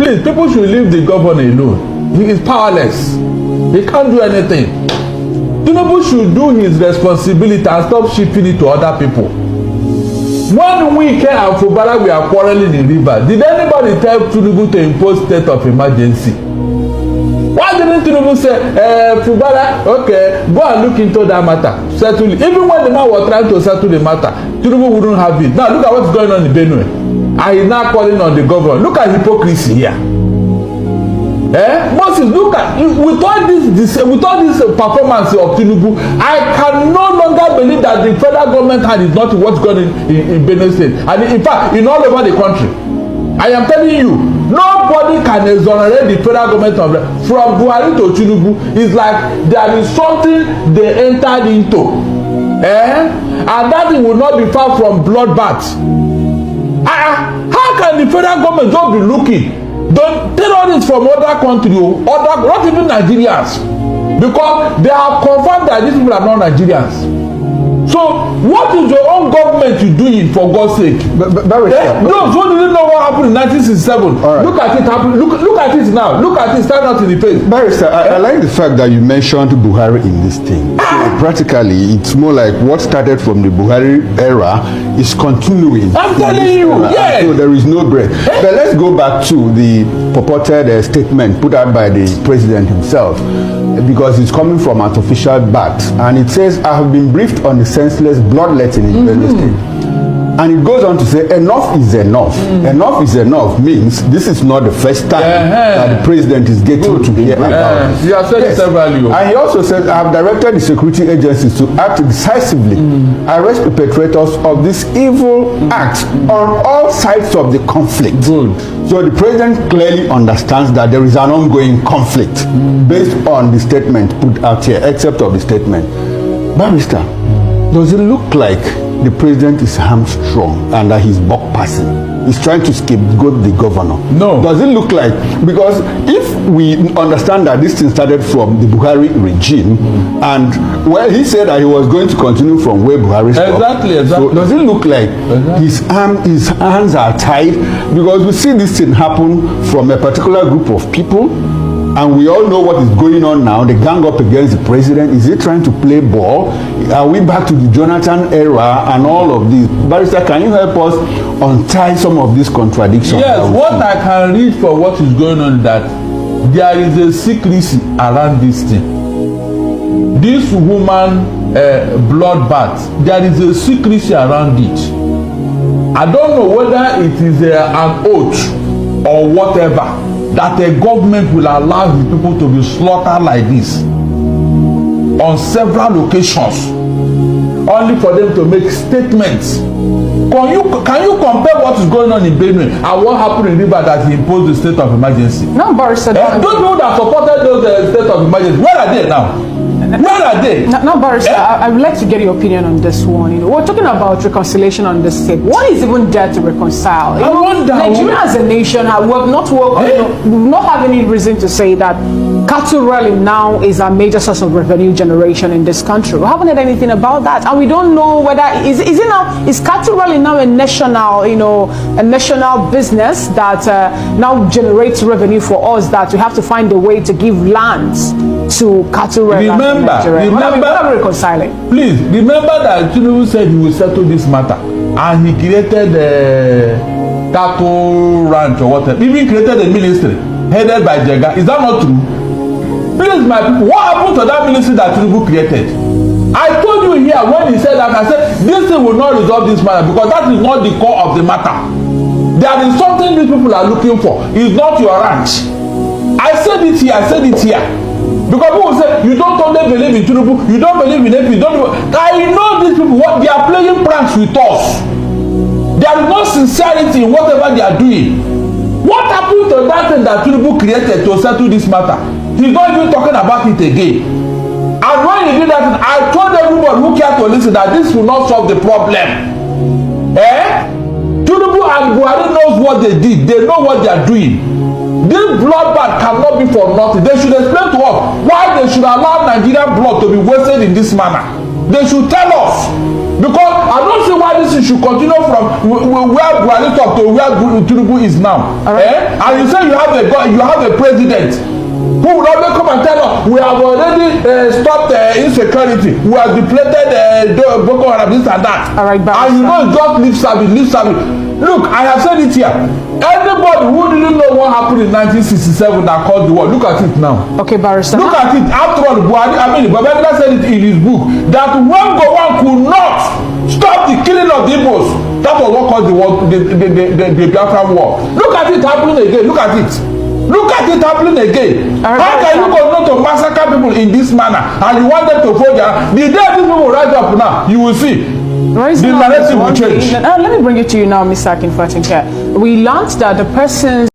Please, people should leave the governor alone. He is powerless. He can't do anything. Tinubu should do his responsibility and stop shipping it to other people. When Wike and Fubara were quarreling in River, did anybody tell Tinubu to impose state of emergency? Why didn't Tinubu say, Fubara, okay, go and look into that matter, settle it? Even when the man was trying to settle the matter, Tinubu wouldn't have it. Now look at what's going on in Benue. And he's now calling on the governor. Look at hypocrisy here. Moses, look at with all this performance of Tinubu, I can no longer believe that the federal government hand is not what's going on in Benue State, and in fact in all over the country. I am telling you, nobody can exonerate the federal government of from Buhari to Tinubu. It's like there is something they entered into, and that thing will not be far from bloodbath. How can the federal government just be looking? Don't tell all this from other countries, other, not even Nigerians, because they have confirmed that these people are not Nigerians. So what is your own government you doing, for God's sake? Those who didn't know what happened in 1967, right. Look at it happen. Look at it now. Look at it stand out in the face. Barrister, I like the fact that you mentioned Buhari in this thing. So practically, it's more like what started from the Buhari era is continuing. I'm telling you, yes. So there is no break. But let's go back to the purported statement put out by the president himself, because it's coming from an official bat, and it says, I have been briefed on the senseless bloodletting in Benue State. And it goes on to say, enough is enough. Enough is enough means this is not the first time that the president is getting to hear about it. You have said several. And he also said, I have directed the security agencies to act decisively, arrest perpetrators of this evil act on all sides of the conflict. Good. So the president clearly understands that there is an ongoing conflict based on the statement put out here, except of the statement. Barrister, does it look like the president is hamstrung and that he's buck passing? He's trying to scapegoat the governor. No. Does it look like, because if we understand that this thing started from the Buhari regime, and well, he said that he was going to continue from where Buhari stopped. Exactly. So does it look like his hands are tied? Because we see this thing happen from a particular group of people, and we all know what is going on now. They gang up against the president. Is he trying to play ball? Are we back to the Jonathan era and all of this? Barrister, can you help us untie some of these contradictions? Yes, what I can read for what is going on, that there is a secrecy around this thing. This woman bloodbath, there is a secrecy around it. I don't know whether it is an oath or whatever, that a government will allow the people to be slaughtered like this on several occasions, only for them to make statements. Can you compare what is going on in Benue and what happened in River that he imposed the state of emergency? No, Barrister. Those people that supported those state of emergency, where are they now? Where are they? Now, Barrister, I would like to get your opinion on this one. You know, we're talking about reconciliation on this tape. What is even there to reconcile? I wonder. Nigeria as a nation, we not have any reason to say that cattle rallying now is a major source of revenue generation in this country. We haven't heard anything about that, and we don't know whether is cattle rallying now a national, a national business that now generates revenue for us, that we have to find a way to give lands to cattle rallying. Remember, what are we reconciling? Please remember that Tinubu said he will settle this matter, and he created a cattle ranch or whatever. He even created a ministry headed by Jega. Is that not true? Please, my people, what happened to that ministry that Tinubu created? I told you here when he said that, I said this thing will not resolve this matter, because that is not the core of the matter. There is something these people are looking for. It's not your ranch. I said it here. Because people say you don't only believe in Tinubu, you don't believe in AP, I know these people, what they are playing pranks with us. There is no sincerity in whatever they are doing. What happened to that thing that Tinubu created to settle this matter? He's not even talking about it again. And when he did that, I told everybody who cared to listen that this will not solve the problem. Tinubu and Buhari knows what they did. They know what they are doing. This bloodbath cannot be for nothing. They should explain to us why they should allow Nigerian blood to be wasted in this manner. They should tell us. Because I don't see why this should continue from where Buhari talk to where Tinubu is now. Right. And you say you have a president who will always come and tell us we have already stopped insecurity, we have depleted Boko Haram, this and that. All right, and you know just lip service. Look, I have said it here. Anybody who didn't know what happened in 1967 that caused the war, look at it now. Okay, Barrister. Look at it. After all, Babangida said it in his book that when Gowon could not stop the killing of the Igbos, that was what caused the war, the Biafran war. Look at it happening again. Look at it. Look at it happening again. How can you continue to massacre people in this manner and you want them to fall down? The day these people rise up now, you will see. The narrative will change. Let me bring it to you now, Mr. Akinfatinke. We learned that the persons